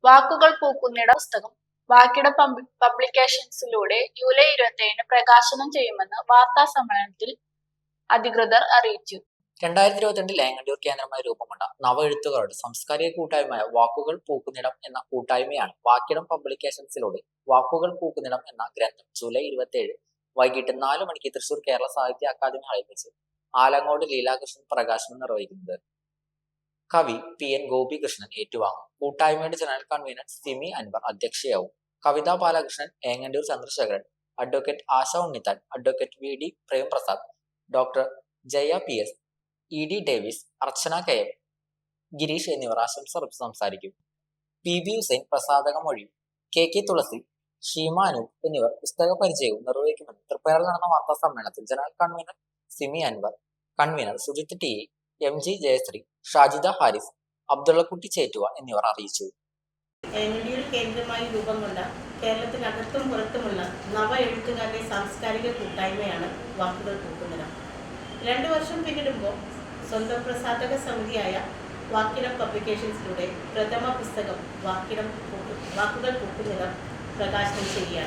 വാക്കുകൾ പൂക്കുന്നിട പുസ്തകം വാക്കിട പബ്ലിക്കേഷൻസിലൂടെ ജൂലൈ 27-ന് പ്രകാശനം ചെയ്യുമെന്ന് വാർത്താ സമ്മേളനത്തിൽ അധികൃതർ അറിയിച്ചു. 2022 ലേങ്ങണ്ടിയൂർ കേന്ദ്രമായി രൂപംകൊണ്ട നവ എഴുത്തുകാരുടെ സാംസ്കാരിക കൂട്ടായ്മയായ വാക്കുകൾ പൂക്കുന്നിടം എന്ന കൂട്ടായ്മയാണ് വാക്കിടം പബ്ലിക്കേഷൻസിലൂടെ വാക്കുകൾ പൂക്കുന്നിടം എന്ന ഗ്രന്ഥം ജൂലൈ 27 വൈകിട്ട് 4 മണിക്ക് തൃശൂർ കേരള സാഹിത്യ അക്കാദമി ഹാളിൽ വെച്ച് ആലങ്ങോട് ലീലാകൃഷ്ണൻ പ്രകാശനം നിർവഹിക്കുന്നത്. കവി PN ഗോപികൃഷ്ണൻ ഏറ്റുവാങ്ങും. കൂട്ടായ്മയുടെ ജനറൽ കൺവീനർ സിമി അൻവർ അധ്യക്ഷയാവും. Kavitha Balakrishnan, Engandiyur Chandrasekharan, advocate Asha Unnithan, advocate VD Premprasad, doctor Jaya PS, ED Davis, Archana KM, Girish എന്നിവർ ആശംസ സംസാരിക്കും. PB ഹുസൈൻ പ്രസാധകം മൊഴിയും. KK തുളസി, ഷീമ അനൂപ് എന്നിവർ പുസ്തക പരിചയവും നിർവഹിക്കുമെന്ന് തൃപ്പയാറിൽ നടന്ന വാർത്താ സമ്മേളനത്തിൽ general convener Simi Anwar, convener Sujith TA, MG Jayashree, Shajida Haris, Abdullakutty Chettuva എന്നിവർ അറിയിച്ചു. ഏങ്ങണ്ടിയൂർ കേന്ദ്രമായി രൂപം കൊണ്ട കേരളത്തിനകത്തും പുറത്തുമുള്ള നവ എഴുത്തുകാരുടെ സാംസ്കാരിക കൂട്ടായ്മയാണ് വാക്കുകൾ പൂക്കുന്നിടം. 2 വർഷം പിന്നിടുമ്പോൾ സ്വന്തം പ്രസാധക സമിതിയായ വാക്കിടം പബ്ലിക്കേഷൻസിലൂടെ പ്രഥമ പുസ്തകം വാക്കുകൾ പൂക്കുന്നിടം പ്രകാശനം ചെയ്യുകയാണ്.